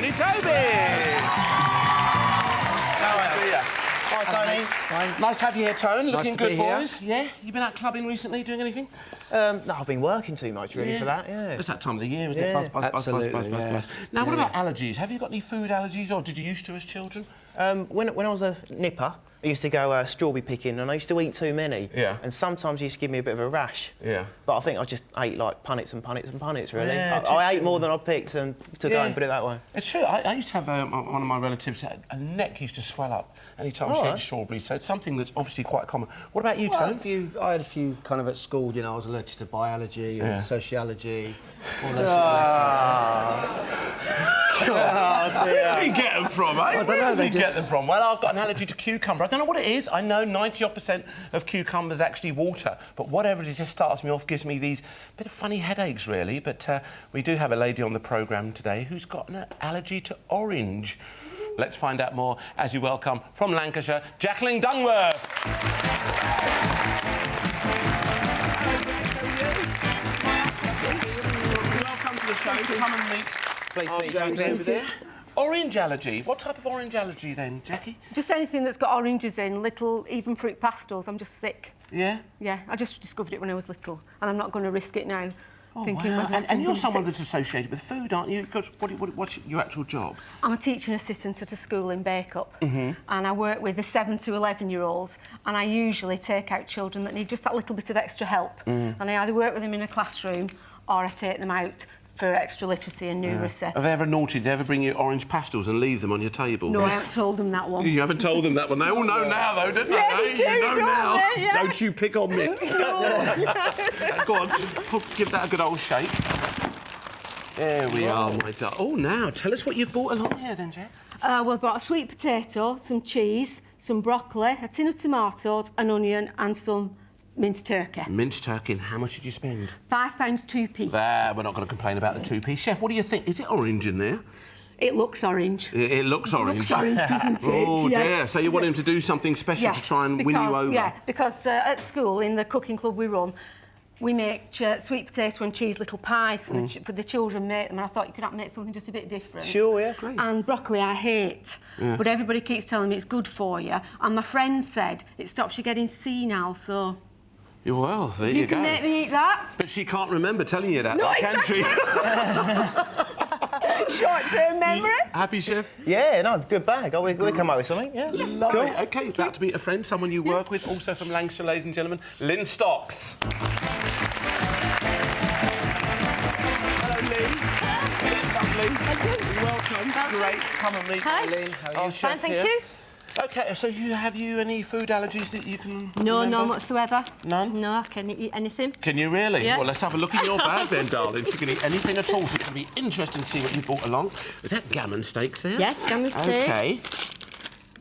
Tony Tobin. Hi, Tony. Nice to have you here, Tony. Looking good, boys. Yeah? You been out clubbing recently, doing anything? No, I've been working too much, really, for that, yeah. It's that time of the year, isn't it? Buzz. Now, what about allergies? Have you got any food allergies, or did you used to as children? When I was a nipper, I used to go strawberry picking, and I used to eat too many. Yeah. And sometimes it used to give me a bit of a rash. Yeah. But I think I just ate, like, punnets and punnets and punnets, really. Yeah, I ate more than I picked and took home, put it that way. It's true. I used to have one of my relatives, her neck used to swell up any time she ate strawberries, so it's something that's obviously quite common. What about you, Tony? I had a few kind of at school, you know, I was allergic to biology and sociology, all those Oh, dear. Where does he get them from, eh? Where does he get them from? Well, I've got an allergy to cucumber. I don't know what it is. I know 90% of cucumbers actually water, but whatever it is, just starts me off, gives me these bit of funny headaches, really. But we do have a lady on the programme today who's got an allergy to orange. Let's find out more as you welcome, from Lancashire, Jacqueline Dungworth. Welcome to the show. Come and meet. Please meet Jacqueline. Orange allergy. What type of orange allergy then, Jackie? Just anything that's got oranges in, little, even fruit pastels. I'm just sick. Yeah? Yeah, I just discovered it when I was little, and I'm not going to risk it now. Oh, wow. And you're someone that's associated with food, aren't you? Because what's your actual job? I'm a teaching assistant at a school in Bacup, and I work with the 7 to 11-year-olds, and I usually take out children that need just that little bit of extra help. And I either work with them in a classroom or I take them out for extra literacy and numeracy. Are they ever naughty? Do they ever bring you orange pastels and leave them on your table? No, I haven't told them that one. You haven't told them that one? They all know now, though, don't they? Yeah, they do, you know now. They? Yeah. Don't you pick on me. Go on, give that a good old shake. There we are, my darling. Oh, now, tell us what you've bought along here, then, Jack. We've got a sweet potato, some cheese, some broccoli, a tin of tomatoes, an onion and some minced turkey. Minced turkey, and how much did you spend? £5 2p. There, we're not going to complain about the 2p. Chef, what do you think? Is it orange in there? It looks orange. It looks orange. It looks orange, doesn't it? Oh, dear. So you want him to do something special to try and win you over? Yeah, because at school, in the cooking club we run, we make sweet potato and cheese little pies for the children, make them, and I thought you could make something just a bit different. Sure, yeah. Great. And broccoli I hate, but everybody keeps telling me it's good for you, and my friend said it stops you getting senile, so... Well, there you go. You can make me eat that. But she can't remember telling you that, No, can exactly. she? Short-term memory. Happy, Chef? Yeah, no, good bag. We come up with something, yeah. Lovely. Cool. OK, glad to meet a friend, someone you work with, also from Lancashire, ladies and gentlemen, Lynn Stocks. Welcome. Great. Come and meet Lynn. How are you? Fine, thank you. OK, so have you any food allergies that you can remember? None whatsoever. None? No, I can eat anything. Can you really? Yeah. Well, let's have a look in your bag then, darling. You can eat anything at all, so it's going to be interesting to see what you brought along. Is that gammon steaks there? Yes, gammon steaks. OK.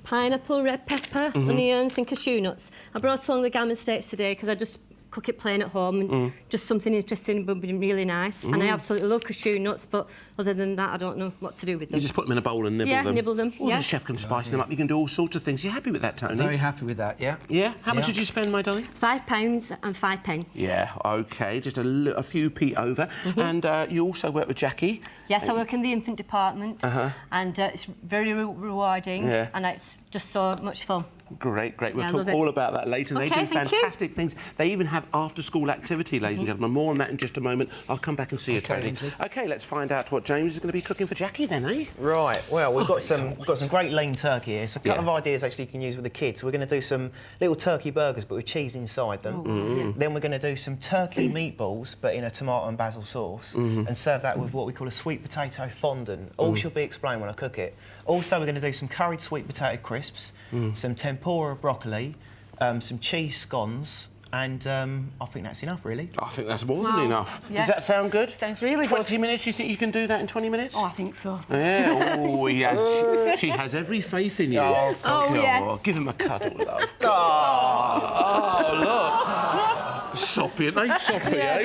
Pineapple, red pepper, onions and cashew nuts. I brought along the gammon steaks today because I just cook it plain at home and just something interesting would be really nice. And I absolutely love cashew nuts, but other than that, I don't know what to do with them. You just put them in a bowl and nibble them? Yeah, nibble them, Or the chef can spice them up. You can do all sorts of things. You happy with that, Tony? Very happy with that, yeah. Yeah? How much did you spend, my darling? £5 and 5 pence. Yeah, OK, just a few p over. And you also work with Jackie? Yes, I work in the infant department, and it's very rewarding, and it's just so much fun. Great, great. We'll talk all about that later. They do fantastic things. They even have after-school activity, ladies and gentlemen. More on that in just a moment. I'll come back and see you, Tony. OK, let's find out what James is going to be cooking for Jackie then, eh? Right. Well, we've got some great lean turkey here. So a couple of ideas actually you can use with the kids. We're going to do some little turkey burgers, but with cheese inside them. Then we're going to do some turkey meatballs, but in a tomato and basil sauce, and serve that with what we call a sweet potato fondant. All should be explained when I cook it. Also, we're going to do some curried sweet potato crisps, some tempura broccoli, some cheese scones, and I think that's enough, really. I think that's more than enough. Yeah. Does that sound good? Sounds really good. 20 minutes, you think you can do that in 20 minutes? Oh, I think so. Yeah, oh, yes. She has every faith in you. Oh, yes. Give him a cuddle, love. Oh, look. Soppy, aren't they soppy, eh?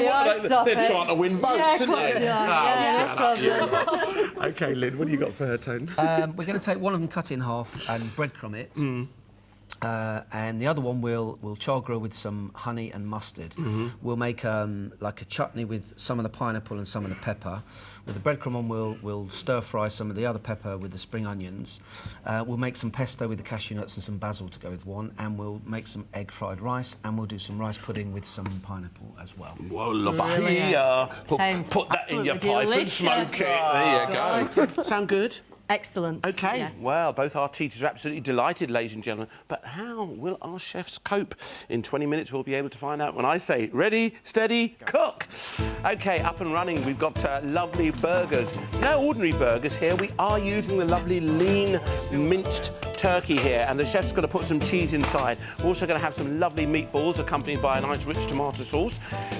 They're trying to win votes, aren't they? OK, Lynn, what do you got for her, Tone? We're going to take one of them, cut in half, and breadcrumb it. And the other one we'll char grill with some honey and mustard. We'll make like a chutney with some of the pineapple and some of the pepper. With the breadcrumb one, we'll stir fry some of the other pepper with the spring onions. We'll make some pesto with the cashew nuts and some basil to go with one, and we'll make some egg fried rice, and we'll do some rice pudding with some pineapple as well. Whoa, put that in your pipe and smoke it. There you go. Sound good? Excellent. OK, yeah. well, both our teachers are absolutely delighted, ladies and gentlemen. But how will our chefs cope? In 20 minutes, we'll be able to find out when I say, ready, steady, cook. OK, up and running. We've got lovely burgers. No ordinary burgers here. We are using the lovely lean minced turkey here, and the chef's going to put some cheese inside. We're also going to have some lovely meatballs accompanied by a nice rich tomato sauce.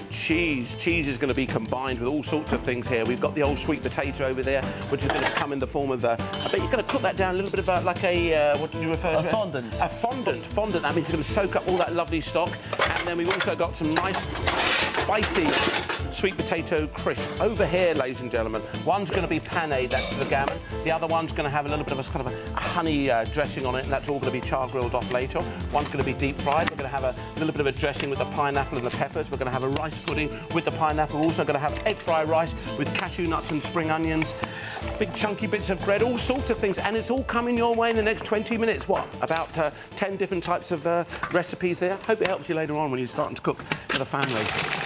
Cheese is going to be combined with all sorts of things here. We've got the old sweet potato over there, which is going to come in the form of I bet you're going to cook that down a little bit of like a what did you refer to it? Fondant. A fondant. That means it's going to soak up all that lovely stock. And then we've also got some nice spicy sweet potato crisp over here, ladies and gentlemen. One's going to be paneed, that's for the gammon. The other one's going to have a little bit of a kind of a honey dressing on it, and that's all going to be char grilled off later. One's going to be deep fried. We're going to have a little bit of a dressing with the pineapple and the peppers. We're going to have a rice pudding with the pineapple. We're also going to have egg fried rice with cashew nuts and spring onions. Big chunky bits of bread, all sorts of things, and it's all coming your way in the next 20 minutes. What, about 10 different types of recipes there? Hope it helps you later on when you're starting to cook for the family.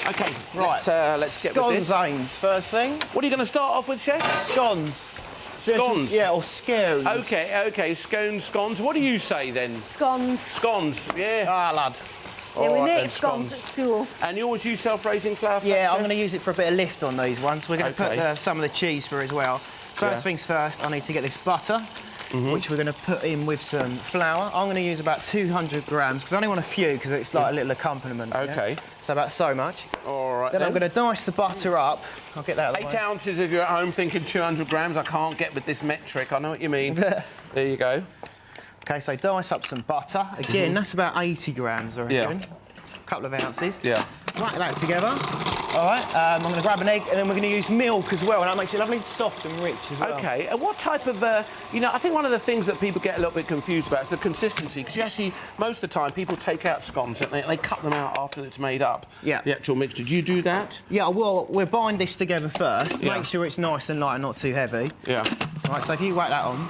OK, right. Let's get with this. Scones, Ames, first thing. What are you going to start off with, Chef? Scones. Scones? Yeah, or scones. OK, scones. What do you say, then? Scones. Scones, yeah. Ah, lad. Yeah, we All right, make then, scones at school. And yours use self-raising flour? Yeah, I'm going to use it for a bit of lift on these ones. We're going to put some of the cheese through as well. First things first, I need to get this butter, which we're going to put in with some flour. I'm going to use about 200 grams, because I only want a few, because it's like a little accompaniment. OK. Yeah? So about so much. All right, Then I'm going to dice the butter up. I'll get that out of the way. 8 ounces if you're at home thinking 200 grams. I can't get with this metric. I know what you mean. There you go. OK, so dice up some butter. Again, that's about 80 grams, I reckon. A couple of ounces. Yeah. Whack that together. All right, I'm going to grab an egg, and then we're going to use milk as well, and that makes it lovely and soft and rich as well. OK, and what type of, you know, I think one of the things that people get a little bit confused about is the consistency, because you actually, most of the time, people take out scones and they cut them out after it's made up, the actual mixture. Do you do that? Yeah, well, we'll bind this together first, make sure it's nice and light and not too heavy. Yeah. All right, so if you whack that on,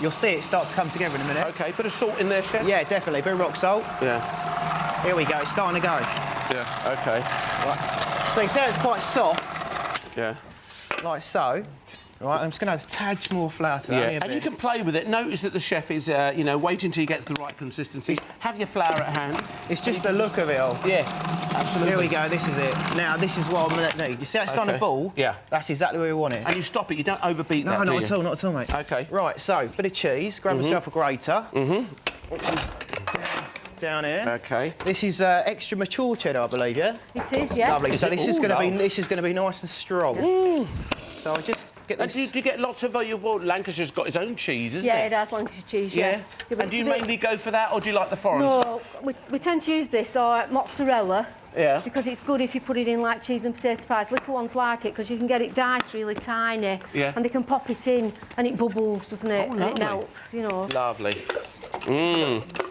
you'll see it start to come together in a minute. OK, bit of salt in there, Chef? Yeah, definitely, a bit of rock salt. Yeah. Here we go, it's starting to go. Yeah, OK. Right. So you see it's quite soft. Yeah. Like so. All right, I'm just going to add a tad more flour to that. Yeah, and you can play with it. Notice that the chef is, you know, waiting until he gets the right consistency. Have your flour at hand. It's just the look of it all. Yeah, absolutely. Here we go, this is it. Now, this is what I'm going to do. You see that starting to ball? Yeah. That's exactly where we want it. And you stop it, you don't overbeat that, No, do not you? at all, not at all, mate. OK. Right, so, bit of cheese. Grab yourself a grater. Which is down here. OK. This is extra mature cheddar, I believe, yeah? It is, yes. Lovely. So this is going to be love. this is going to be nice and strong. So I just get And this. do you get lots of... well, Lancashire's got its own cheese, isn't Yeah, it? it has Lancashire cheese, yeah. And but do you it's a bit- mainly go for that, or do you like the foreign No, stuff? we tend to use this, or mozzarella. Yeah. Because it's good if you put it in like cheese and potato pies. Little ones like it because you can get it diced really tiny. Yeah. And they can pop it in and it bubbles, doesn't it? Oh, and it lovely. melts, you know. Lovely.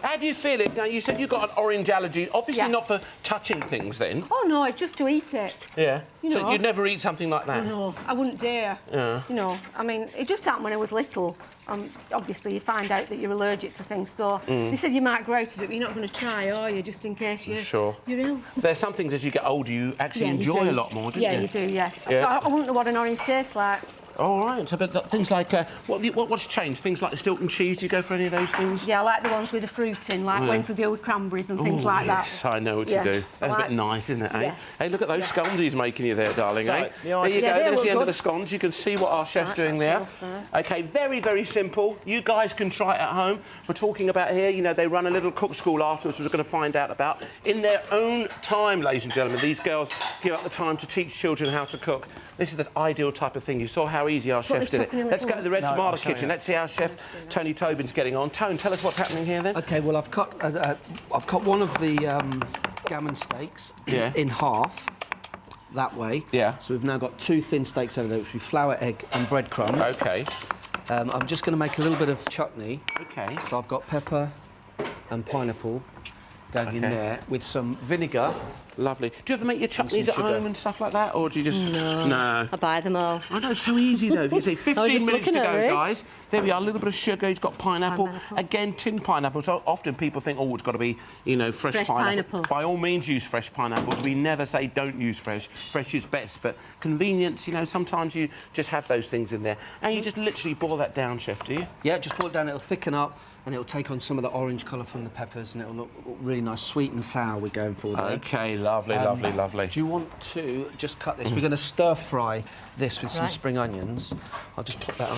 How do you feel it? Now, you said you've got an orange allergy. Obviously Yeah. not for touching things, then. Oh, no, it's just to eat it. Yeah. You So know. you'd never eat something like that? No, I wouldn't dare. Yeah. You know, I mean, it just happened when I was little. Obviously, you find out that you're allergic to things, so they said you might grow out of it, but you're not going to try, are you? Just in case you're ill. There's some things as you get older you actually enjoy you a do. lot more, don't Yeah, you? you do, yeah. Yeah. So I wouldn't know what an orange tastes like. All right. So, but things like what's changed? Things like the Stilton cheese. Do you go for any of those things? Yeah, I like the ones with the fruit in, like Wednesday deal with cranberries and things like yes, I know what you do. That's a bit nice, isn't it, eh? Yeah. Hey, look at those scones he's making you there, darling, So, eh? yeah, There you go, they there's look the end of good. the scones. You can see what our chef's doing there. that's enough OK, very, very simple. You guys can try it at home. We're talking about here, you know, they run a little cook school afterwards, which we're going to find out about. In their own time, ladies and gentlemen, these girls give up the time to teach children how to cook. This is the ideal type of thing. You saw how easy our chef did it. Let's go to the Red Tomato Kitchen. Let's see how Chef Tony Tobin's getting on. Tone, tell us what's happening here, then. OK, well, I've cut one of the gammon steaks in half, that way. Yeah. So we've now got 2 thin steaks over there, which we flour, egg and breadcrumbs. OK. I'm just going to make a little bit of chutney. OK. So I've got pepper, and pineapple going in there with some vinegar. Lovely. Do you ever make your chutneys at home and stuff like that, or do you just... No. I buy them all. I know, it's so easy, though. If you say 15 minutes to go, guys. There we are, a little bit of sugar. He's got pineapple. Again, tinned pineapple. So often people think, oh, it's got to be, you know, fresh pineapple. By all means, use fresh pineapples. We never say don't use fresh. Fresh is best. But convenience, you know, sometimes you just have those things in there. And you just literally boil that down, Chef, do you? Yeah, just boil it down. It'll thicken up, and it'll take on some of the orange colour from the peppers, and it'll look really nice. Sweet and sour we're going for there. OK, lovely, lovely, lovely. Do you want to just cut this? We're going to stir-fry this with some spring onions. I'll just put that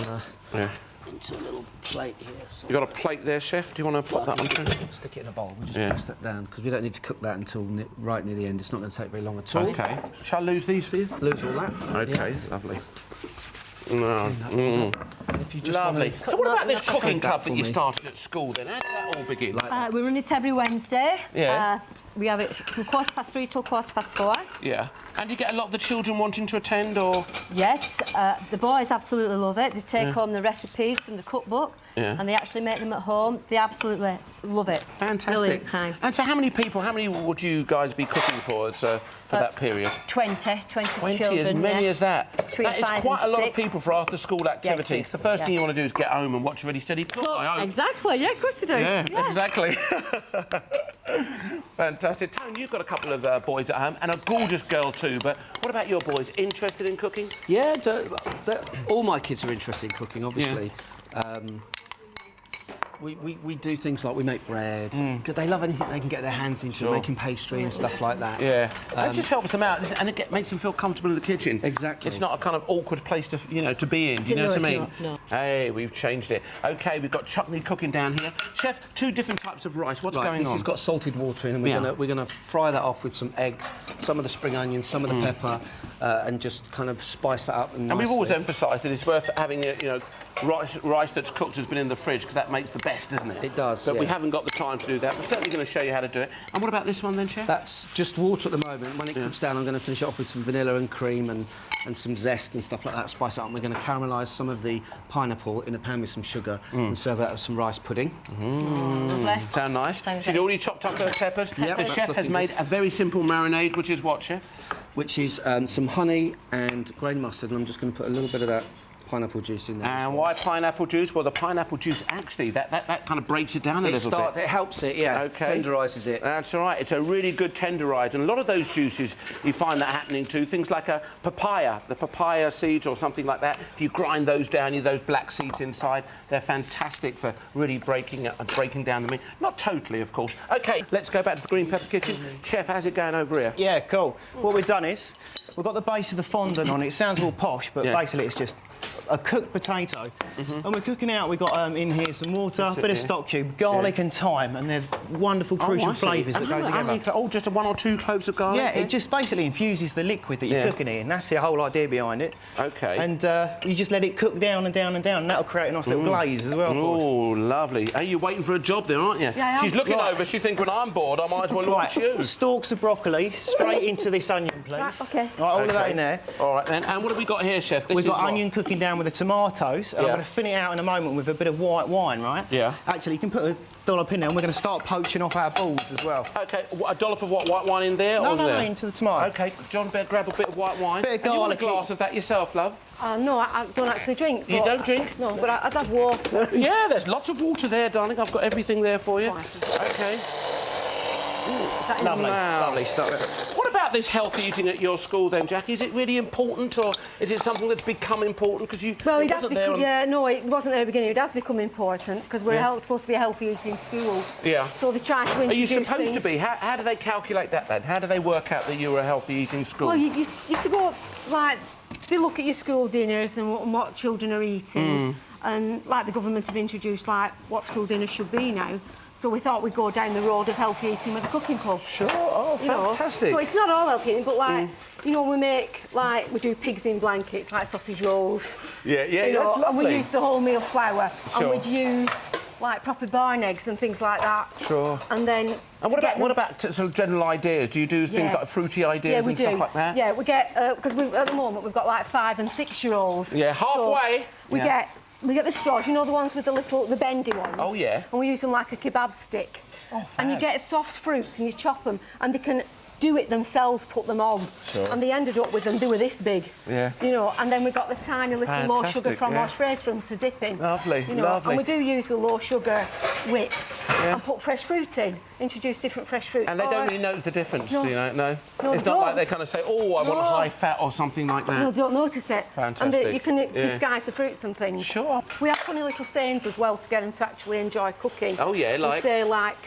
on into a little plate here. So. You got a plate there, Chef? Do you want to put that on? Stick it in a bowl. We'll just press that down, because we don't need to cook that until right near the end. It's not going to take very long at all. OK. Shall I lose these for you? Lose all that. OK, lovely. No. If you just lovely. So what about this cooking club that you started at school then? How did that all begin? We run it every Wednesday. Yeah. We have it from 3:15 till 4:15. Yeah. And do you get a lot of the children wanting to attend, or...? Yes. The boys absolutely love it. They take home the recipes from the cookbook and they actually make them at home. They absolutely love it. Fantastic. Brilliant time. And so how many would you guys be cooking for that period? 20 children. As many as that. That is 5 quite and a lot 6. of people for after-school activities. The first thing you want to do is get home and watch Ready, Steady, Cook, I hope. Exactly, yeah, of course we do. Yeah. Exactly. Fantastic. Tone, you've got a couple of boys at home and a gorgeous girl too, but what about your boys? Interested in cooking? Yeah, all my kids are interested in cooking, obviously. Yeah. We do things like we make bread. They love anything they can get their hands into, making pastry and stuff like that. Yeah, it just helps them out, and it makes them feel comfortable in the kitchen. Exactly. It's not a kind of awkward place to, to be in. Do you know what I mean? No. Hey, we've changed it. OK, we've got chutney cooking down here. Chef, 2 different types of rice. What's going on? This has got salted water in, and we're gonna fry that off with some eggs, some of the spring onions, some of the pepper, and just kind of spice that up. And we've always emphasised that it's worth having rice that's cooked has been in the fridge, because that makes the best, doesn't it? It does. But we haven't got the time to do that. We're certainly going to show you how to do it. And what about this one then, Chef? That's just water at the moment. When it cooks down, I'm going to finish it off with some vanilla and cream and some zest and stuff like that. Spice it up. And we're going to caramelise some of the pineapple in a pan with some sugar and serve that with some rice pudding. Lovely. Sound nice? She's already chopped up her peppers. Yep, the chef has made a very simple marinade, which is what, Chef? Which is some honey and grain mustard, and I'm just going to put a little bit of that pineapple juice in there. And why pineapple juice? Well, the pineapple juice actually that kind of breaks it down a little bit. It helps it, tenderises it. That's all right. It's a really good tenderiser, and a lot of those juices you find that happening too. Things like a papaya, the papaya seeds or something like that. If you grind those down, those black seeds inside, they're fantastic for really breaking down the meat. Not totally, of course. OK, let's go back to the green pepper kitchen. Chef, how's it going over here? Yeah, cool. What we've done is we've got the base of the fondant on it. It sounds all posh, but basically it's just a cooked potato. And we're cooking out, we've got in here some water, a bit of stock cube, garlic and thyme, and they're wonderful, crucial flavours that go together. Just 1 or 2 cloves of garlic? Yeah, it just basically infuses the liquid that you're cooking in. That's the whole idea behind it. OK. And you just let it cook down and down and down, and that'll create a nice little glaze as well. Oh, lovely. Hey, you're waiting for a job there, aren't you? Yeah, she's looking over, she's thinking, when I'm bored, I might as well watch you. Stalks of broccoli, straight into this onion, please. Right, OK. Right, all of that in there. All right, then. And what have we got here, Chef? We've got onion cooking down with the tomatoes, and I'm going to thin it out in a moment with a bit of white wine, right? Yeah. Actually, you can put a dollop in there, and we're going to start poaching off our balls as well. OK, a dollop of what, white wine in there? No, into the tomato. OK, John, grab a bit of white wine. Bit of garlic. And you want a glass of that yourself, love? No, I don't actually drink. You don't drink? No, but I'd have water. Yeah, there's lots of water there, darling. I've got everything there for you. OK. Lovely stuff. What about this healthy eating at your school then, Jackie? Is it really important, or is it something that's become important because you? Well, it has become. Yeah, no, it wasn't there at the beginning. It has become important because we're supposed to be a healthy eating school. Yeah. So they try to introduce. Are you supposed to be? How do they calculate that then? How do they work out that you were a healthy eating school? Well, you have to go like they look at your school dinners and what children are eating, and like the government have introduced like what school dinners should be now. So we thought we'd go down the road of healthy eating with a cooking club. Sure, oh, fantastic. So it's not all healthy eating, but like, we do pigs in blankets, like sausage rolls. Yeah, that's lovely. And we use the wholemeal flour, sure. and we'd use like proper barn eggs and things like that. Sure. And then. And what about sort of general ideas? Do you do things like fruity ideas and stuff like that? Yeah, we get because at the moment we've got like 5 and 6-year-olds. Yeah, halfway. So we get we get the straws, you know, the ones with the bendy ones. Oh, yeah. And we use them like a kebab stick. Oh, and you get soft fruits and you chop them, and they can do it themselves, put them on. Sure. And they ended up with them, they were this big. Yeah. You know, and then we got the tiny little low sugar fromage fraise for them to dip in. Lovely, you know, lovely. And we do use the low sugar whips and put fresh fruit in, introduce different fresh fruits. And they don't really notice the difference, No. you know? No. No, It's they not like don't. they kind of say, oh, I want a high fat or something like that. No, they don't notice it. Fantastic. And you can disguise the fruits and things. Sure. We have funny little sayings as well to get them to actually enjoy cooking. Oh, yeah, like? We say, like,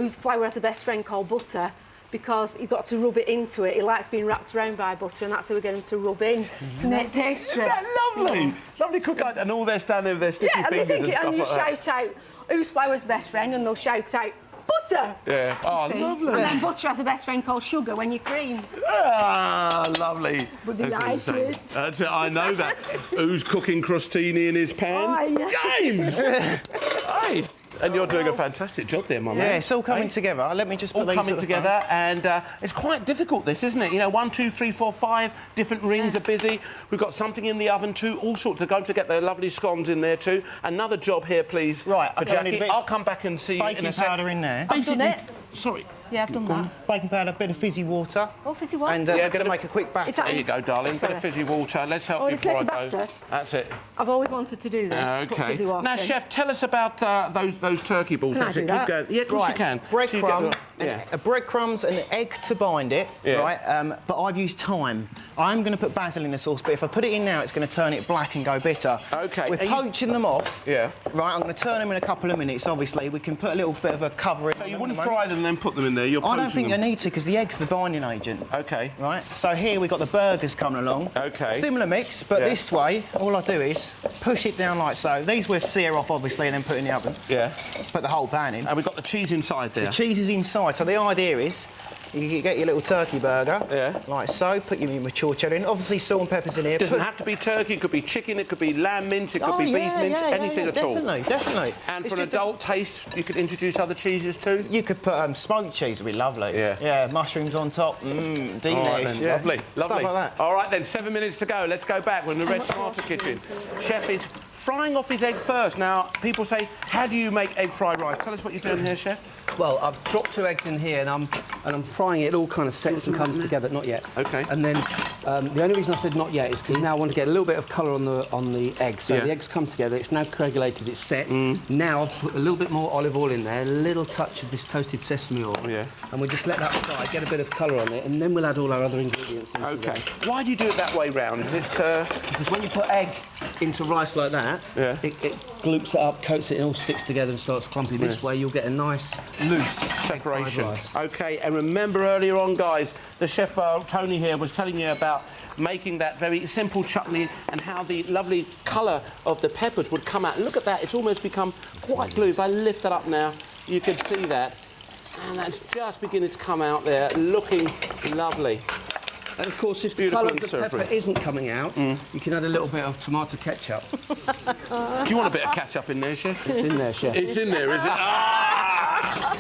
flour has a best friend called butter, because you've got to rub it into it. He likes being wrapped around by butter, and that's how we get him to rub in to make pastry. Isn't that lovely? Lovely cook. And all they're standing with their sticky fingers and stuff and you like that. shout out, who's flour's best friend? And they'll shout out, butter! Yeah. Oh, lovely. And then butter has a best friend called sugar when you cream. Ah, lovely. Would they That's like insane. it? That's it, I know that. Who's cooking crostini in his pan? Oh, yeah. James! Hey. And you're doing a fantastic job there, my man. Yeah, it's all coming together. Let me just put All these coming at the together, front. and it's quite difficult, this, isn't it? You know, 1, 2, 3, 4, 5 different rings are busy. We've got something in the oven too, all sorts. They're going to get their lovely scones in there too. Another job here, please. Right, for okay, I need a Jackie. bit I'll come back and see you in baking a sec. powder in there. I've done it. Sorry. Yeah, I've done that. Baking powder, a bit of fizzy water. Oh, fizzy water. And Yeah, we're bit going of- to make a quick batter. Is that- There you go, darling. Bit Sorry. of fizzy water. Let's help Oh, you just before I make go. the batter? That's it. I've always wanted to do this. Put Okay. fizzy water Now, in. Chef, tell us about those turkey balls. Can I That's do it. that? Keep going. Yeah, of course you can. Breadcrumb, Yeah. breadcrumbs and an egg to bind it, Yeah. right? But I've used thyme. I'm going to put basil in the sauce, but if I put it in now, it's going to turn it black and go bitter. OK. We're Are you- poaching them off. Yeah. Right, I'm going to turn them in a couple of minutes, obviously. We can put a little bit of a cover in. So you them wouldn't at the moment. fry them and then put them in there? You're I don't poaching think them. I need to, because the egg's the binding agent. OK. Right, so here we've got the burgers coming along. OK. Similar mix, but Yeah. this way, all I do is push it down like so. These we'll sear off, obviously, and then put in the oven. Yeah. Put the whole pan in. And we've got the cheese inside there. The cheese is inside, so the idea is you get your little turkey burger, Yeah. like so, put your mature cheddar in. Obviously, salt and peppers in here. It doesn't have to be turkey, it could be chicken, it could be lamb mince, it could be beef mince, anything at all. Definitely. And It's for an just adult taste, you could introduce other cheeses too? You could put smoked cheese, would be lovely. Yeah. Yeah, mushrooms on top. Delish. All right then, yeah. lovely, Stuff lovely. like that. All right then, 7 minutes to go. Let's go back. We're in the red tomato kitchen. Chef is frying off his egg first. Now, people say, how do you make egg fried rice? Tell us what you're doing here, Chef. Well, I've dropped 2 eggs in here, and I'm frying it. It all kind of sets and comes together. Not yet. OK. And then the only reason I said not yet is because now I want to get a little bit of colour on the egg. So Yeah. the eggs come together. It's now coagulated. It's set. Now I've put a little bit more olive oil in there, a little touch of this toasted sesame oil. Yeah. And we just let that fry, get a bit of colour on it, and then we'll add all our other ingredients into OK. there. Why do you do it that way round? Is it... Because when you put egg into rice like that, Yeah. it gloops it up, coats it, and all sticks together and starts clumpy. This way, you'll get a nice, loose separation. rice. OK, and remember earlier on, guys, the chef Tony here was telling you about making that very simple chutney and how the lovely colour of the peppers would come out. Look at that, it's almost become white glue. If I lift that up now, you can see that. And that's just beginning to come out there, looking lovely. And of course, if the Beautiful colour of and the syrupy. pepper isn't coming out, you can add a little bit of tomato ketchup. Do you want a bit of ketchup in there, Chef? It's in there, Chef. It's in there, is it? Ah!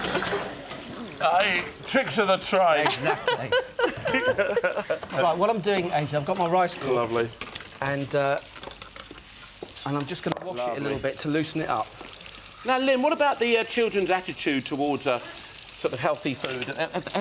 Aye, tricks of the trade. Exactly. Right, what I'm doing, AJ, I've got my rice cooked. Lovely. And I'm just going to wash it a little bit to loosen it up. Now, Lynn, what about the children's attitude towards sort of healthy food?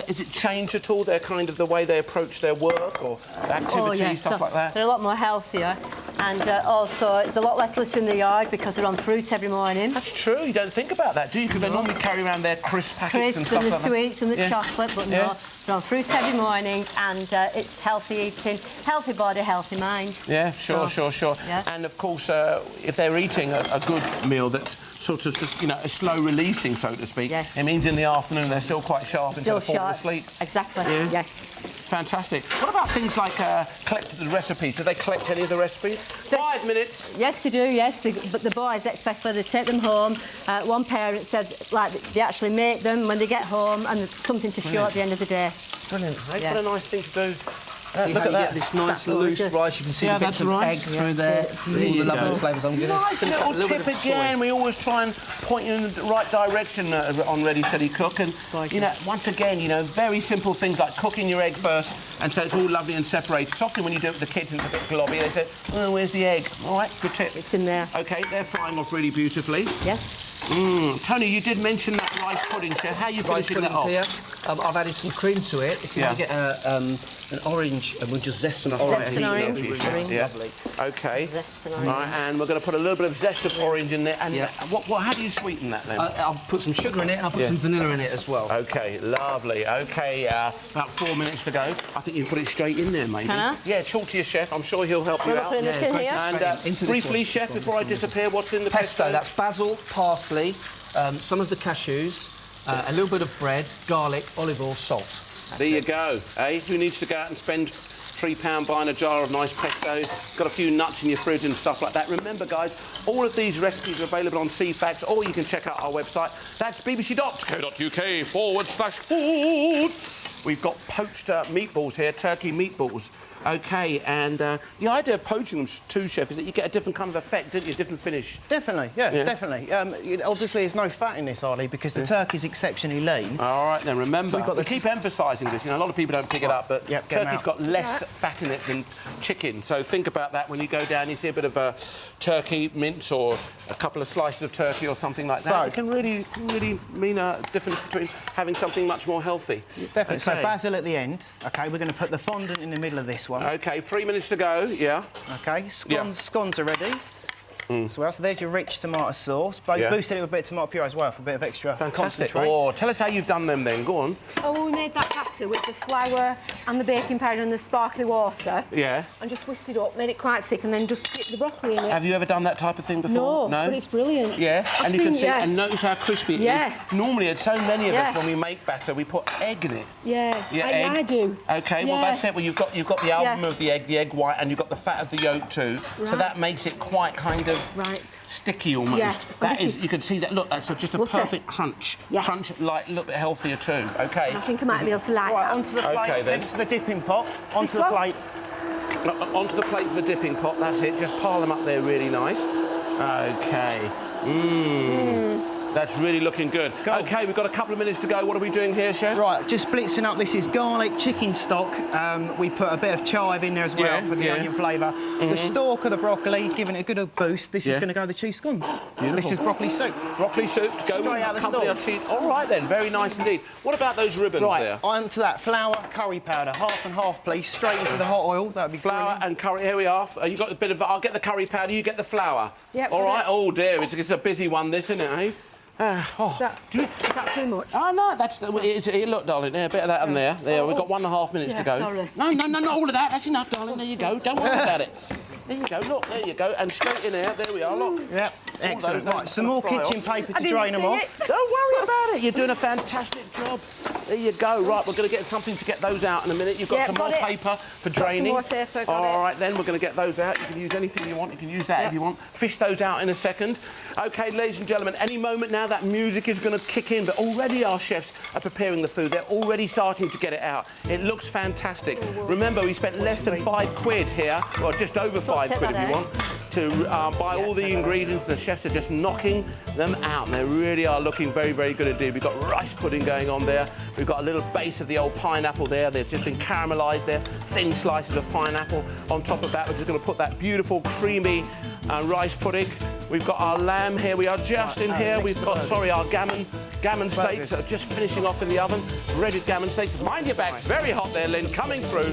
Has it changed at all, their kind of the way they approach their work or activities, stuff like that? They're a lot more healthier, and also it's a lot less litter in the yard because they're on fruit every morning. That's true. You don't think about that, do you? Because they normally carry around their crisp packets and Crisps stuff and the like that. sweets and the Yeah. chocolate, but Yeah. no, they're on fruit every morning, and it's healthy eating, healthy body, healthy mind. Yeah, sure. Yeah. And of course, if they're eating a good meal that's sort of just, you know, a slow releasing, so to speak, Yes. it means in the afternoon they're still quite sharp until Still they fall sharp. asleep. Exactly. Yeah. Yes. Fantastic. What about things like collected recipes? Do they collect any of the recipes? 5 minutes. Yes, they do. Yes, but the boys especially, they take them home. One parent said, like, they actually make them when they get home, and it's something to show at the end of the day. Brilliant. Hey, Yeah. what a nice thing to do. See how you get this nice loose rice. You can see the bits of egg through there. All the lovely flavours. I'm going to nice little tip again. We always try and point you in the right direction on Ready, Steady, Cook. And, you know, once again, you know, very simple things like cooking your egg first, and so it's all lovely and separated. It's often when you do it with the kids in the big lobby, they say, oh, where's the egg? All right, good tip. It's in there. OK, they're frying off really beautifully. Yes. Tony, you did mention that rice pudding, Chef. How are you finishing that off? Here. I've added some cream to it. If you want to get an orange, and we'll just zest an orange. Zest an orange. Lovely. OK. Zest an orange. Right, and we're going to put a little bit of zest of orange in there. And how do you sweeten that, then? I'll put some sugar in it, and I'll put some vanilla in it as well. OK, lovely. OK, about 4 minutes to go. I think you can put it straight in there, maybe. Can I? Yeah, talk to your chef. I'm sure he'll help you out. Putting this in here. And briefly, Chef, before I disappear, what's in the pesto? That's basil, parsley, some of the cashews, a little bit of bread, garlic, olive oil, salt. There you go, eh? Who needs to go out and spend £3 buying a jar of nice pesto? Got a few nuts in your fridge and stuff like that. Remember, guys, all of these recipes are available on CFAX, or you can check out our website. That's bbc.co.uk/food. We've got poached meatballs here, turkey meatballs. OK, and the idea of poaching them too, Chef, is that you get a different kind of effect, don't you? A different finish. Definitely, yeah. Definitely. Obviously, there's no fat in this, Arlie, because the turkey's exceptionally lean. All right, then, remember, we keep emphasising this. You know, a lot of people don't pick it up, but turkey's got less fat in it than chicken. So think about that when you go down, you see a bit of turkey mince or a couple of slices of turkey or something like that. So it can really mean a difference between having something much more healthy. Definitely. Okay. So basil at the end. OK, we're going to put the fondant in the middle of this one. OK, 3 minutes to go, yeah. OK, scones are ready. So there's your rich tomato sauce. Boosted it with a bit of tomato puree as well for a bit of extra concentrate. Oh, tell us how you've done them then, go on. Oh, well, we made that batter with the flour and the baking powder and the sparkly water. Yeah. And just whisked it up, made it quite thick, and then just dipped the broccoli in it. Have you ever done that type of thing before? No, but it's brilliant. Yeah, and you can see, and notice how crispy it is. Normally, it's so many of us, when we make batter, we put egg in it. Yeah, egg? I do. OK, well, that's it. Well, you've got the album of the egg white, and you've got the fat of the yolk too. So that makes it quite kind of sticky almost. Yeah. That is, you can see that, look, that's just a perfect crunch. Yes. Crunch, like, a little bit healthier too. OK. I think I might be able to like that. Onto the plate, next to the dipping pot. Onto the plate. Onto the plate for the dipping pot, that's it. Just pile them up there really nice. OK. That's really looking good. OK, we've got a couple of minutes to go. What are we doing here, Chef? Right, just blitzing up. This is garlic chicken stock. We put a bit of chive in there as well for the onion flavour. The stalk of the broccoli, giving it a good boost. This is going to go with the cheese scones. Beautiful. This is broccoli soup. Broccoli soup to go straight out with the store. Cheese. All right then, very nice indeed. What about those ribbons there? Onto that flour, curry powder, half and half, please. Straight into the hot oil. That'd be flour brilliant. and curry. Here we are. You got a bit of. I'll get the curry powder. You get the flour. Yep. All right. Oh dear, it's a busy one, this, isn't it? Eh? Is that too much? Oh, no, that's... look, darling, there, a bit of that on there. There, we've got 1.5 minutes to go. Sorry. No, not all of that. That's enough, darling. There you go. Don't worry about it. There you go. Look, there you go. And straight in there. There we are, look. Yep, excellent. Right, some more kitchen paper to drain them off. Don't worry about it. You're doing a fantastic job. There you go. Right, we're going to get something to get those out in a minute. You've got some more paper for draining. Some more paper, all right, then, we're going to get those out. You can use anything you want. You can use that if you want. Fish those out in a second. OK, ladies and gentlemen, any moment now that music is going to kick in, but already our chefs are preparing the food. They're already starting to get it out. It looks fantastic. Remember, we spent less than £5 here, or just over £5 if you want, to buy all the ingredients. The chefs are just knocking them out, and they really are looking very, very good indeed. We've got rice pudding going on there. We've got a little base of the old pineapple there. They've just been caramelised there. Thin slices of pineapple on top of that. We're just going to put that beautiful, creamy rice pudding. We've got our lamb here. We are just in here. We've got, our gammon steaks that are just finishing off in the oven. Breaded gammon steaks. Mind your back. Very hot there, Lynn. Coming through.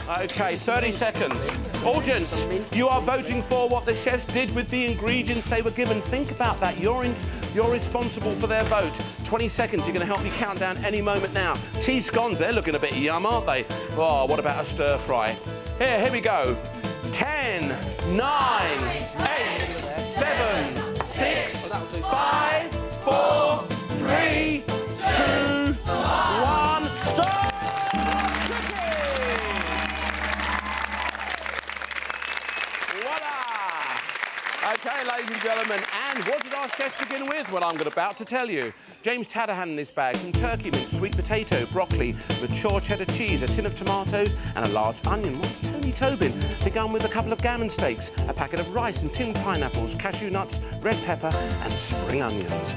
OK, 30 seconds. Audience, you are voting for what the chefs did with the ingredients they were given. Think about that. You're responsible for their vote. 20 seconds. You're going to help me count down any moment now. Cheese scones, they're looking a bit yum, aren't they? Oh, what about a stir fry? Here we go. 10, 9, 8, 7, 6, 5, 4, 3, 2, 1. Stop! Voila! OK, ladies and gentlemen, and And what did our chefs begin with? Well, I'm about to tell you. James Tadahan in his bag, some turkey mince, sweet potato, broccoli, mature cheddar cheese, a tin of tomatoes and a large onion. What's Tony Tobin? Begun with a couple of gammon steaks, a packet of rice and tinned pineapples, cashew nuts, red pepper and spring onions.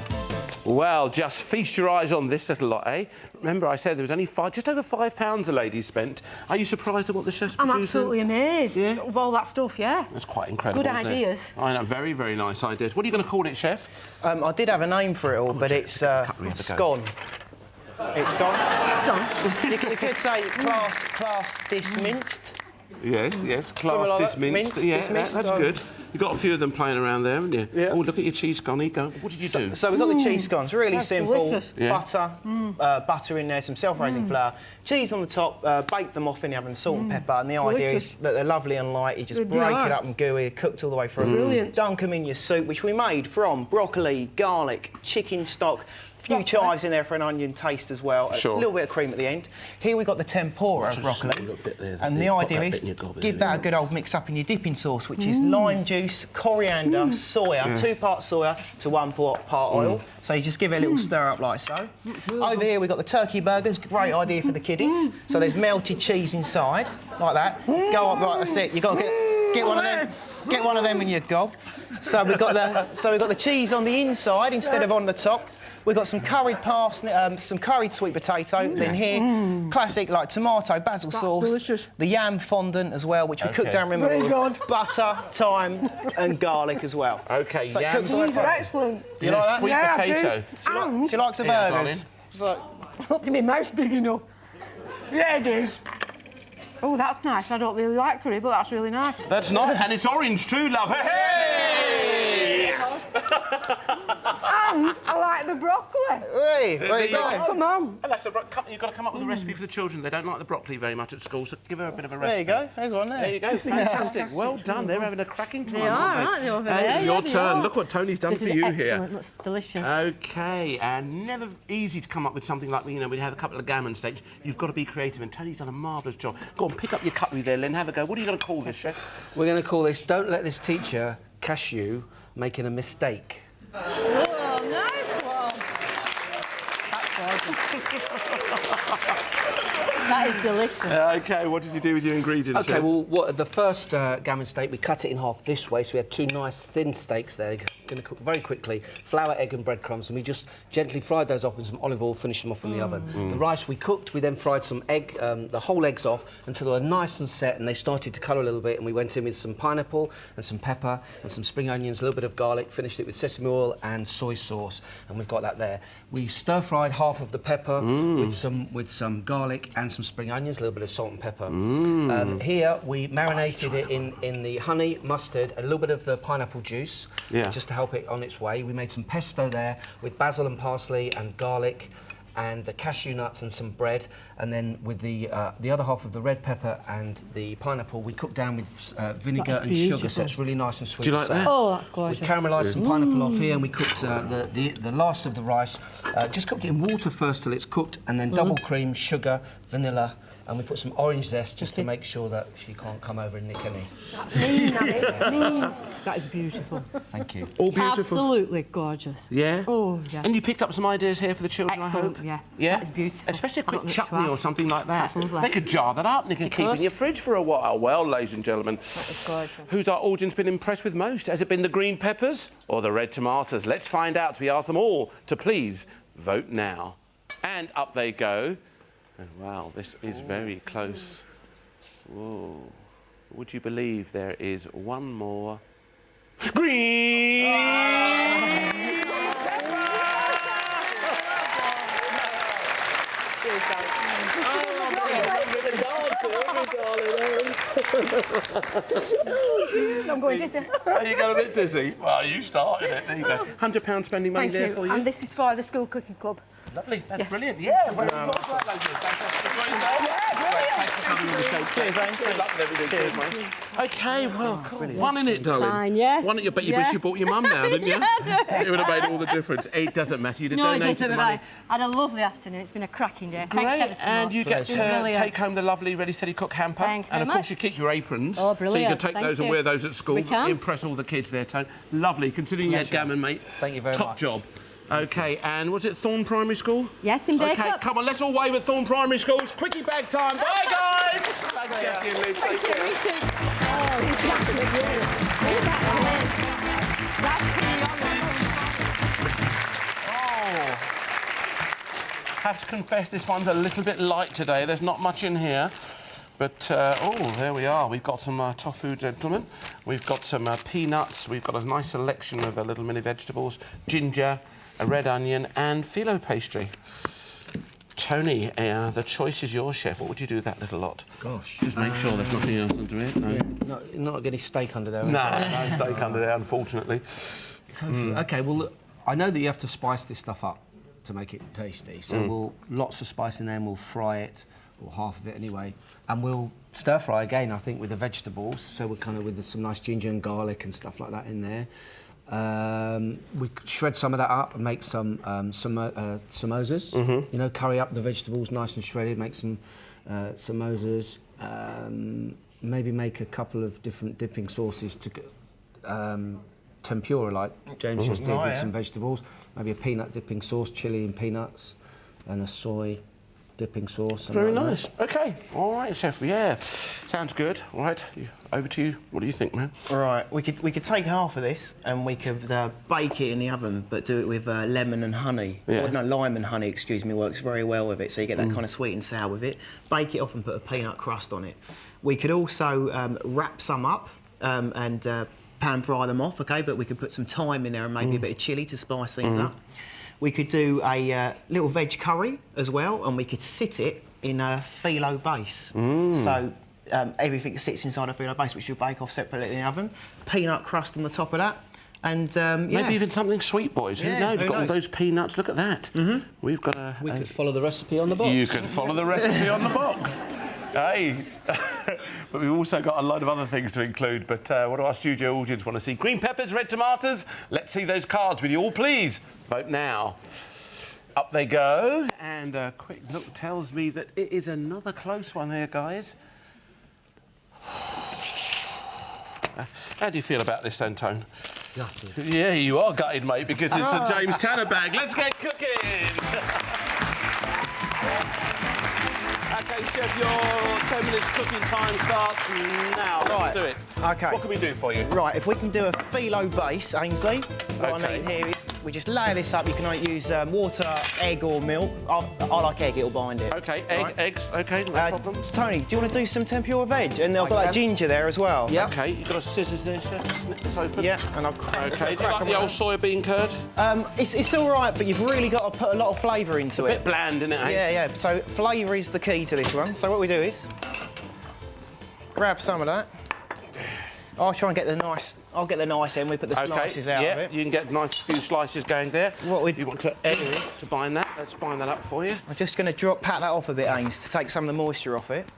Well, just feast your eyes on this little lot, eh? Remember, I said there was only just over £5 the ladies spent. Are you surprised at what the chefs produced? I'm absolutely amazed of all that stuff, yeah. That's quite incredible, Good isn't it? ideas. I know, very, very nice ideas. What are you going to call it, chef? I did have a name for it all, but it's scone. It's gone. Scone. You could say class disminced. Yes, class like disminced. Minced, Yeah, dismissed, that's good. You've got a few of them playing around there, haven't you? Yeah. Oh, look at your cheese scone. Go. What did you do? So we've got the cheese scones, really simple. Delicious. Yeah. Butter in there, some self-raising flour, cheese on the top, bake them off in the oven, salt and pepper. And the idea is that they're lovely and light. You just break it up and gooey, cooked all the way through. Brilliant. Dunk them in your soup, which we made from broccoli, garlic, chicken stock, few chives in there for an onion taste as well. Sure. A little bit of cream at the end. Here we've got the tempura of broccoli. And the idea is give that a good old mix up in your dipping sauce, which is lime juice, coriander, soya, 2 parts soya to 1 part oil. So you just give it a little stir up like so. Over here we've got the turkey burgers, great idea for the kiddies. So there's melted cheese inside, like that. Go up, right, that's it. You've got to get one of them. Get one of them in your gob. So we've got the cheese on the inside instead of on the top. We've got some curried parsnip, some curried sweet potato. Then here, classic like tomato, basil sauce. Delicious. The yam fondant as well, which we cooked down, remember, Very with good. butter, thyme and garlic as well. OK, So it yam. cooks all These are that. excellent. You like that? Sweet Yeah, I potato. And She likes the Yeah, burgers. darling. So, not to be mouse big enough. Yeah, it is. Oh, that's nice. I don't really like curry, but that's really nice. That's not, and it's orange too, love. Hey! And I like the broccoli. hey, there you go. Come on. And that's you've got to come up with a recipe for the children. They don't like the broccoli very much at school, so give her a bit of a recipe. There you go. There's one there. There you go. Fantastic. Well done. They're having a cracking time, They are, aren't they? aren't they, over And there? your Yeah, they turn. are. Look what Tony's done This for is you excellent. here. Looks delicious. OK, and never easy to come up with something like, you know, we have a couple of gammon steaks. You've got to be creative, and Tony's done a marvellous job. Go on, pick up your cutlery there, Lynn. Have a go. What are you going to call this, chef? We're going to call this "Don't Let This Teacher Catch You Making a Mistake." Oh, nice one. That is delicious. OK, what did you do with your ingredients? OK, well, the first gammon steak, we cut it in half this way, so we had 2 nice thin steaks there. Going to cook very quickly. Flour, egg and breadcrumbs, and we just gently fried those off in some olive oil, finished them off in the oven. The rice we cooked, we then fried some egg, the whole eggs off until they were nice and set, and they started to colour a little bit, and we went in with some pineapple and some pepper and some spring onions, a little bit of garlic, finished it with sesame oil and soy sauce, and we've got that there. We stir-fried half of the pepper with some garlic and some spring onions, a little bit of salt and pepper. Here we marinated it in the honey, mustard, a little bit of the pineapple juice, just to help it on its way. We made some pesto there with basil and parsley and garlic and the cashew nuts and some bread, and then with the other half of the red pepper and the pineapple we cooked down with vinegar and sugar, so it's really nice and sweet. Do you like that? Oh, that's gorgeous. We caramelised some pineapple off here, and we cooked the last of the rice. Just cooked it in water first till it's cooked, and then double cream, sugar, vanilla, and we put some orange zest just to make sure that she can't come over and nick any. That is beautiful. Thank you. All beautiful. Absolutely gorgeous. Yeah? Oh, yeah. And you picked up some ideas here for the children, Excellent, I hope? yeah. Yeah? That is beautiful. Especially a I've quick got much chutney to or add. something like that. That's lovely. They could jar that up and they can keep it in your fridge for a while. Well, ladies and gentlemen, That is gorgeous. who's our audience been impressed with most? Has it been the green peppers or the red tomatoes? Let's find out. We ask them all to please vote now. And up they go. And wow, this is very close. Whoa. Would you believe there is one more? Green! I'm going dizzy. Are you going a bit dizzy? Well, you started it. There you go. £100 spending money Thank there you. for you. And this is for the school cooking club. Lovely. That's Yes. brilliant. Yeah. Well, fantastic. Thanks for coming on the show. Cheers, mate. Good luck with everything. Cheers, mate. OK, well, one in it, darling. Fine, yes. One, you bet you wish you bought your mum now, didn't you? It would have made all the difference. It doesn't matter. You'd have No, it donated doesn't, the but money. I had a lovely afternoon. It's been a cracking day. Great. Thanks ever so And much. you get to Brilliant. take home the lovely ready, steady cook cook hamper. Thank you and, of very course, you keep your aprons. Oh, So you brilliant. can take Thank those and you. wear those at school. We can. Impress all the kids there, Tone. Lovely, considering you had gammon, mate. Thank you very Top much. job. OK, and was it Thorn Primary School? Yes, in Bacup. OK, come on, let's all wave at Thorn Primary School. It's Quickie bag time. Bye, guys! Thank you, Liz. Take care. Have to confess, this one's a little bit light today. There's not much in here. But, oh, there we are. We've got some tofu, gentlemen. We've got some peanuts. We've got a nice selection of little mini vegetables, ginger, a red onion and phyllo pastry. Tony, the choice is yours, chef. What would you do with that little lot? Gosh. Just make sure there's nothing else under it. No, Yeah, not getting steak under there. no steak under there, unfortunately. Tofu. OK, well, look, I know that you have to spice this stuff up to make it tasty. So we'll lots of spice in there and we'll fry it, or half of it anyway. And we'll stir fry again, I think, with the vegetables. So we're kind of with some nice ginger and garlic and stuff like that in there. We shred some of that up and make some samosas. You know, curry up the vegetables nice and shredded, make some samosas. Maybe make a couple of different dipping sauces to tempura, like James just did with some vegetables. Maybe a peanut dipping sauce, chilli and peanuts, and a soy dipping sauce. Very nice. OK. All right, chef. Yeah. Sounds good. All right. Over to you. What do you think, man? All right, we could take half of this and we could bake it in the oven, but do it with lemon and honey. Yeah. Or, no, lime and honey, excuse me, works very well with it, so you get that kind of sweet and sour with it. Bake it off and put a peanut crust on it. We could also wrap some up and pan fry them off, OK, but we could put some thyme in there and maybe a bit of chilli to spice things up. We could do a little veg curry as well, and we could sit it in a phyllo base. So everything sits inside a phyllo base, which you'll bake off separately in the oven. Peanut crust on the top of that. And Maybe even something sweet, boys. Who knows? You've got all those peanuts. Look at that. We've got a... We could follow the recipe on the box. You can follow the recipe on the box. Hey. But we've also got a lot of other things to include. But what do our studio audience want to see? Green peppers, red tomatoes? Let's see those cards. Will you all please vote now? Up they go. And a quick look tells me that it is another close one here, guys. How do you feel about this then, Tone? Gutted. Yeah, you are gutted, mate, because it's a James Tanner bag. Let's get cooking! OK, Chef, your 10 minutes cooking time starts now. Let's do it. OK. What can we do for you? Right, if we can do a phyllo base, Ainsley, what I need here is we just layer this up. You can use water, egg or milk. I like egg, it'll bind it. OK, eggs, OK, no problems. Tony, do you want to do some tempura veg? And I've got that ginger there as well. Yeah. OK, you've got a scissors there, Chef, to snip this open? Yeah, and I'll OK, do you like the old soybean curd? It's all right, but you've really got to put a lot of flavour into it. Bit bland, isn't it, eh? Yeah, yeah. So flavour is the key to this one. So what we do is grab some of that. I'll try and get the nice. I'll get the nice end. We put the slices out of it. You can get a nice few slices going there. What you want to egg to bind that? Let's bind that up for you. I'm just going to pat that off a bit, Ains, to take some of the moisture off it.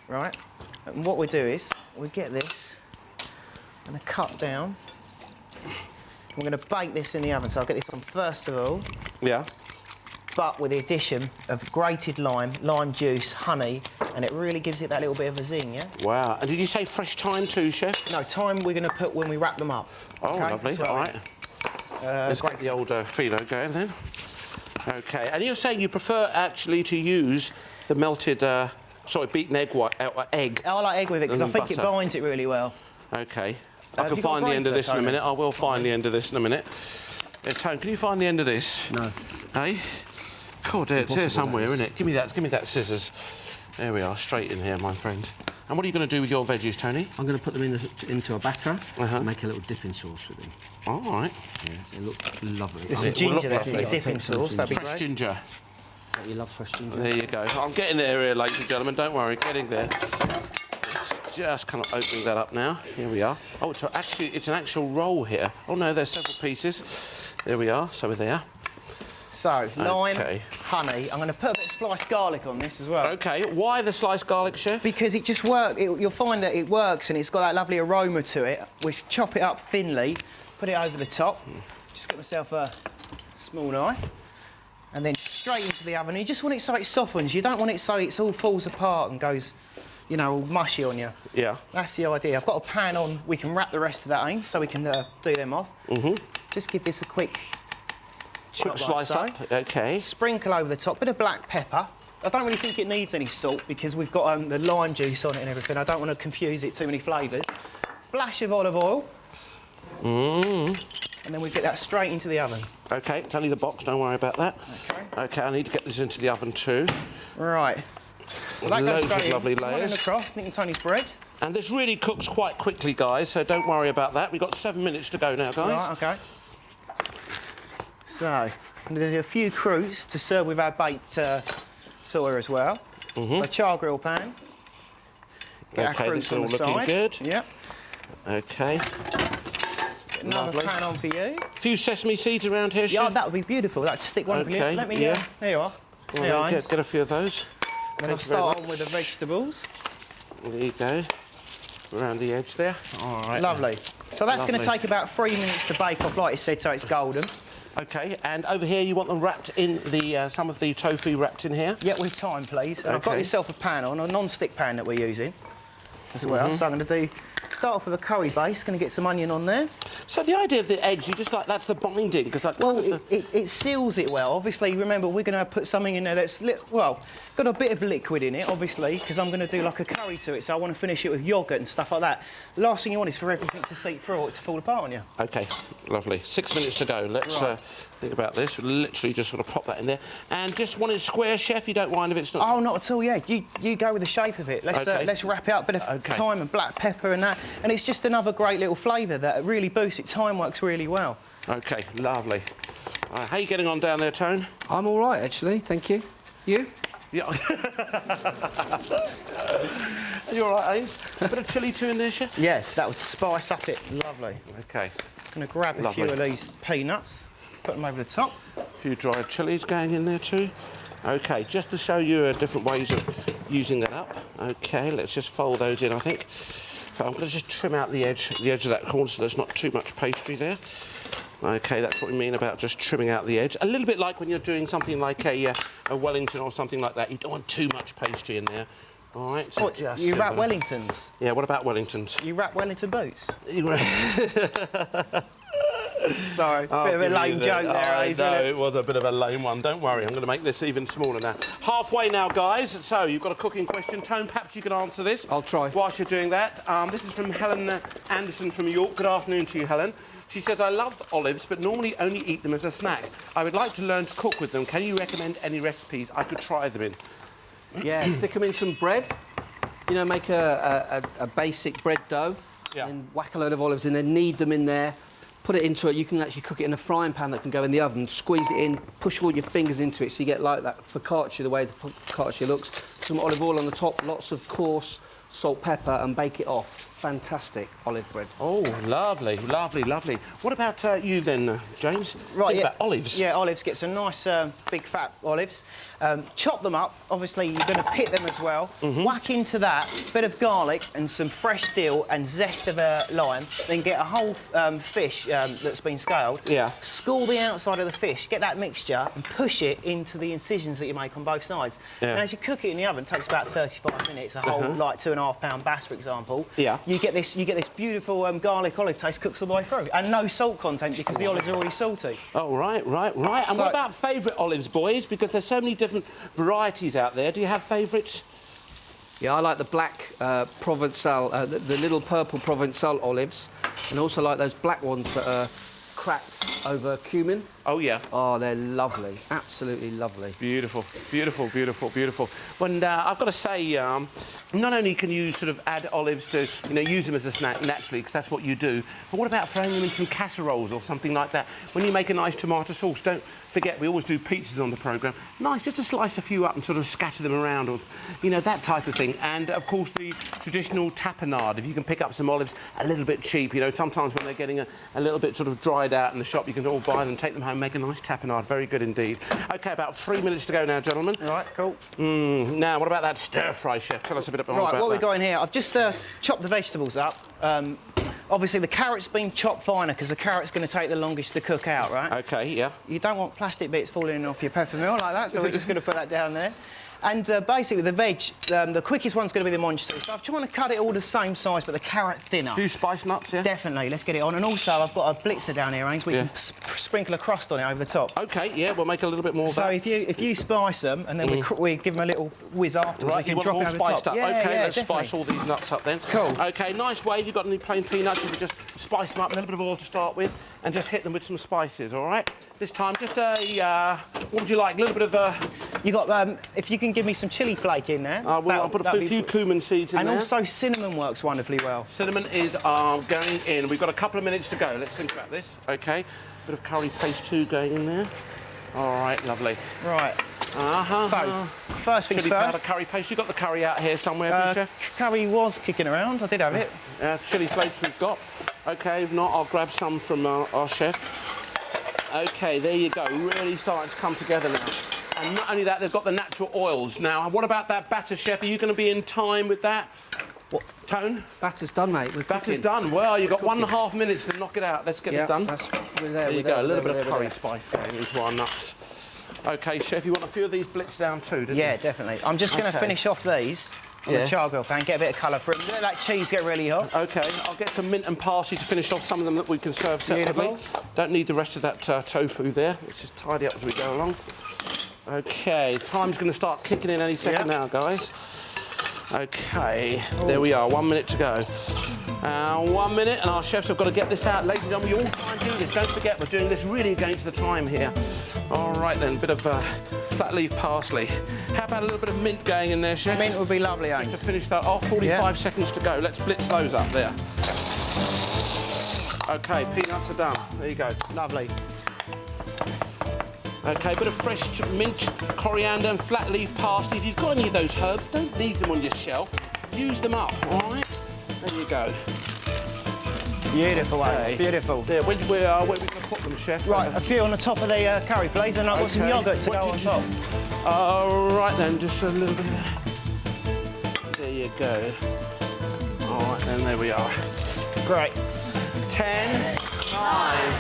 Right. And what we do is we get this and cut down. We're going to bake this in the oven. So I'll get this on first of all. Yeah. But with the addition of grated lime, lime juice, honey, and it really gives it that little bit of a zing, yeah? Wow. And did you say fresh thyme too, Chef? No, thyme we're going to put when we wrap them up. Oh, okay? lovely. So, all right. Let's get the old phyllo going then. OK. And you're saying you prefer actually to use the melted, beaten egg white, egg. I like egg with it because I think it binds it really well. OK. I can find the end of this in a minute. I will find the end of this in a minute. Tone, can you find the end of this? No. Hey? God, it's here somewhere, isn't it? Give me that scissors. There we are, straight in here, my friend. And what are you going to do with your veggies, Tony? I'm going to put them into a batter and make a little dipping sauce with them. All right. Yeah, they look lovely. There's some ginger there for the dipping sauce, that'd be fresh great. Ginger. You love fresh ginger. There you go. I'm getting there here, ladies and gentlemen. Don't worry, getting there. It's just kind of opening that up now. Here we are. Oh, so actually, it's an actual roll here. Oh, no, there's several pieces. There we are. So we're there. So, lime, honey. I'm going to put a bit of sliced garlic on this as well. OK. Why the sliced garlic, Chef? Because it just works. You'll find that it works and it's got that lovely aroma to it. We chop it up thinly, put it over the top. Just get myself a small knife. And then straight into the oven. You just want it so it softens. You don't want it so it all falls apart and goes you know, all mushy on you. Yeah. That's the idea. I've got a pan on. We can wrap the rest of that in, so we can do them off. Just give this a quick chop slice like so. up. Okay. Sprinkle over the top. Bit of black pepper. I don't really think it needs any salt because we've got the lime juice on it and everything. I don't want to confuse it too many flavours. Flash of olive oil. And then we get that straight into the oven. OK, it's only the box, don't worry about that. OK, I need to get this into the oven too. Right. So that Loads goes straight of lovely in. layers. Across, Nick and Tony's bread. And this really cooks quite quickly, guys, so don't worry about that. We've got 7 minutes to go now, guys. Right, OK. So, I'm going to do a few croutes to serve with our baked soya as well. So, char grill pan. Get our croutes on the side. Looking good. Yep. OK. Another pan on for you. A few sesame seeds around here, Yeah, that would be beautiful. That'd stick one for you. Let me, there you are. Well, get a few of those. And I'll start on with the vegetables. There you go. Around the edge there. All right. Lovely. So that's going to take about 3 minutes to bake off, like you said, so it's golden. OK, and over here you want them wrapped in the, some of the tofu wrapped in here? Yeah, with time, please. And I've got yourself a pan on, a non-stick pan that we're using as well. So I'm going to start off with a curry base, going to get some onion on there. So the idea of the edge, you just like, that's the binding, because like... Well, it seals it well. Obviously, remember, we're going to put something in there that's, got a bit of liquid in it, obviously, because I'm going to do like a curry to it, so I want to finish it with yoghurt and stuff like that. The last thing you want is for everything to seep through or it to fall apart on you. OK, lovely. 6 minutes to go. Let's think about this. We'll literally just sort of pop that in there. And just want it square, chef? You don't mind if it's not... Oh, not at all, yeah. You go with the shape of it. Let's wrap it up, a bit of thyme and black pepper and that. And it's just another great little flavour that really boosts it. Thyme works really well. OK, lovely. How are you getting on down there, Tone? I'm all right, actually, thank you. You? Yeah. Are you all right, Ames? A bit of chilli too in there, chef? Yes, that would spice up it. Lovely. OK. Going to grab a few of these peanuts, put them over the top. A few dried chillies going in there too. OK, just to show you different ways of using that up. OK, let's just fold those in, I think. So I'm going to just trim out the edge of that corner so there's not too much pastry there. OK, that's what we mean about just trimming out the edge. A little bit like when you're doing something like a Wellington or something like that. You don't want too much pastry in there. All right. So what, you wrap Wellingtons? Yeah, what about Wellingtons? You wrap Wellington boots? Sorry, bit of a lame joke there, No, it was a bit of a lame one. Don't worry, I'm going to make this even smaller now. Halfway now, guys. So, you've got a cooking question. Tone, perhaps you could answer this. I'll try. Whilst you're doing that. This is from Helen Anderson from York. Good afternoon to you, Helen. She says, I love olives, but normally only eat them as a snack. I would like to learn to cook with them. Can you recommend any recipes I could try them in? Yeah, stick them in some bread. You know, make a basic bread dough. Yeah. And whack a load of olives in there, knead them in there. Put it into it. You can actually cook it in a frying pan that can go in the oven. Squeeze it in, push all your fingers into it so you get like that focaccia, the way the focaccia looks. Some olive oil on the top, lots of coarse salt, pepper, and bake it off. Fantastic olive bread. Oh, lovely, lovely, lovely. What about you then, James? Right, Think about olives. Yeah, olives. Get some nice big fat olives. Chop them up. Obviously, you're going to pit them as well. Whack into that bit of garlic and some fresh dill and zest of a lime. Then get a whole fish that's been scaled. Yeah. School the outside of the fish. Get that mixture and push it into the incisions that you make on both sides. Yeah. And as you cook it in the oven, it takes about 35 minutes. A whole like 2.5 pound bass, for example. Yeah. You get this beautiful garlic olive taste cooks all the way through, and no salt content because the olives are already salty. Oh, right. And So- what about favourite olives, boys? Because there's so many different varieties out there. Do you have favourites? Yeah, I like the black Provençal, the little purple Provençal olives, and also like those black ones that are cracked over cumin. Oh, yeah. Oh, they're lovely. Absolutely lovely. Beautiful, beautiful, beautiful, beautiful. And I've got to say, not only can you sort of add olives to, you know, use them as a snack naturally, because that's what you do, but what about throwing them in some casseroles or something like that? When you make a nice tomato sauce, don't forget, we always do pizzas on the programme. Nice, just to slice a few up and sort of scatter them around, or, you know, that type of thing. And, of course, the traditional tapenade. If you can pick up some olives a little bit cheap, you know, sometimes when they're getting a little bit sort of dried out in the shop, you can all buy them, take them home, make a nice tapenade. Very good indeed. OK, about 3 minutes to go now, gentlemen. All right, cool. Now, what about that stir-fry, chef? Tell us a bit about Right, that. what we've got in here, I've just chopped the vegetables up. Obviously, the carrot's been chopped finer because the carrot's going to take the longest to cook out, right? OK, yeah. You don't want plastic bits falling off your peppermill like that, so we're just going to put that down there. And basically, the veg, the quickest one's going to be the monster. So I'm trying to cut it all the same size, but the carrot thinner. 2 spice nuts, yeah? Definitely. Let's get it on. And also, I've got a blitzer down here, Ains. We can sprinkle a crust on it over the top. OK, yeah, we'll make a little bit more of that. So if you spice them, and then we give them a little whiz afterwards, Right, we can drop it over the top. Up. Yeah, OK, yeah, let's definitely. spice all these nuts up then. Cool. OK, nice way. You've got any plain peanuts, you can just spice them up, a little bit of oil to start with, and just hit them with some spices, all right? This time, just a, what would you like? A little bit of... You got, if you can give me some chilli flake in there. I'll put a few cumin seeds in there. And also cinnamon works wonderfully well. Cinnamon is going in. We've got a couple of minutes to go. Let's think about this. OK, bit of curry paste too going in there. All right, lovely. Right. So, first things Chili powder, first. curry paste. You got the curry out here somewhere, have you, Chef? Curry was kicking around. I did have it. Chili flakes we've got. OK, if not, I'll grab some from our chef. OK, there you go. Really starting to come together now. And not only that, they've got the natural oils. Now, what about that batter, Chef? Are you going to be in time with that? What, Tone? Batter's done, mate. Batter's done. Well, you've got 1.5 minutes to knock it out. Let's get this done. There you go. A little bit of curry spice going into our nuts. OK, Chef, you want a few of these blitz down too, don't you? Yeah, definitely. I'm just going to finish off these on the charcoal pan, get a bit of colour for it. Let that cheese get really hot. OK, I'll get some mint and parsley to finish off some of them that we can serve separately. Beautiful. Don't need the rest of that tofu there. Let's just tidy up as we go along. OK, time's going to start kicking in any second now, guys. OK, there we are, 1 minute to go. 1 minute, and our chefs have got to get this out. Ladies and gentlemen, we all try and do this. Don't forget, we're doing this really against the time here. All right, then, bit of flat leaf parsley. How about a little bit of mint going in there, Chef? Mint would be lovely, Ains. To finish that off, 45 seconds to go. Let's blitz those up there. OK, peanuts are done. There you go. Lovely. OK, bit of fresh mint, coriander and flat leaf parsley. If you've got any of those herbs, don't leave them on your shelf. Use them up, all right? There you go. Beautiful, Ains. Beautiful. There, where are we going to put them, Chef? Right, a few on the top of the curry, please, and I've got some yoghurt to go on top. All right, then, just a little bit of that. There you go. All right, then, there we are. Great. 10, 9,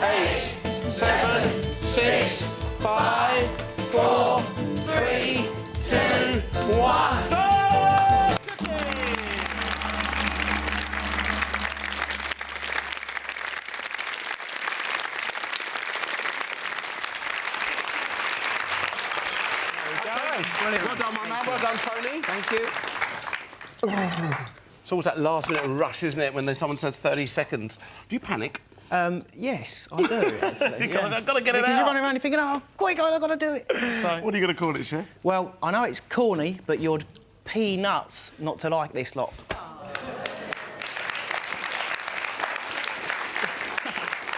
8, 7, 6, 5, 4, 3, 2, 1. Stop! Brilliant. Well done, my man. Well done, Tony. Thank you. It's always that last-minute rush, isn't it, when someone says 30 seconds. Do you panic? Yes, I do, actually. I've got to get it out. Because you're running around and thinking, oh, quick, I've got to do it. So, What are you going to call it, Chef? well, I know it's corny, but you're peanuts not to like this lot.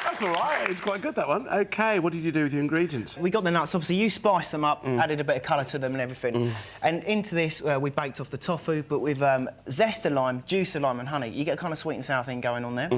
That's all right. It's quite good, that one. OK, what did you do with your ingredients? We got the nuts, obviously you spiced them up, added a bit of colour to them and everything. And into this, we baked off the tofu, but with zest of lime, juice of lime and honey. You get a kind of sweet and sour thing going on there.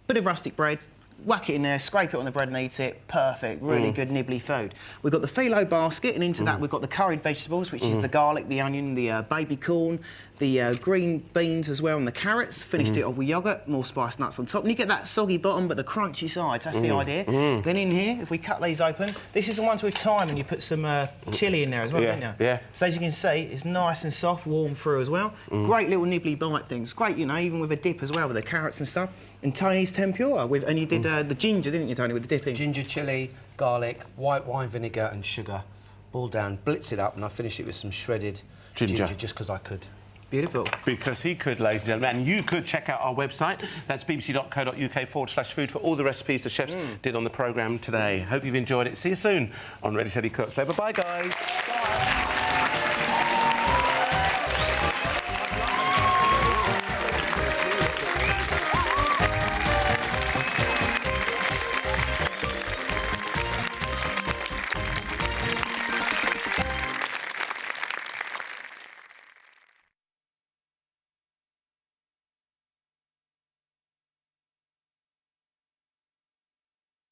Bit of rustic bread, whack it in there, scrape it on the bread and eat it. Perfect, really good nibbly food. We've got the phyllo basket, and into that we've got the curried vegetables, which is the garlic, the onion, the baby corn, the green beans as well, and the carrots. Finished it off with yoghurt, more spiced nuts on top. And you get that soggy bottom, but the crunchy sides. That's the idea. Then in here, if we cut these open, this is the ones with thyme, and you put some chilli in there as well, don't you? Yeah. So as you can see, it's nice and soft, warm through as well. Great little nibbly bite things. Great, you know, even with a dip as well, with the carrots and stuff. And Tony's tempura, and you did the ginger, didn't you, Tony, with the dipping? Ginger, chilli, garlic, white wine vinegar and sugar. Boil down, blitz it up, and I finish it with some shredded ginger just because I could. Beautiful. Because he could, ladies and gentlemen. And you could check out our website. That's bbc.co.uk/food for all the recipes the chefs did on the programme today. Hope you've enjoyed it. See you soon on Ready, Steady, Cook. So bye-bye, guys. Bye.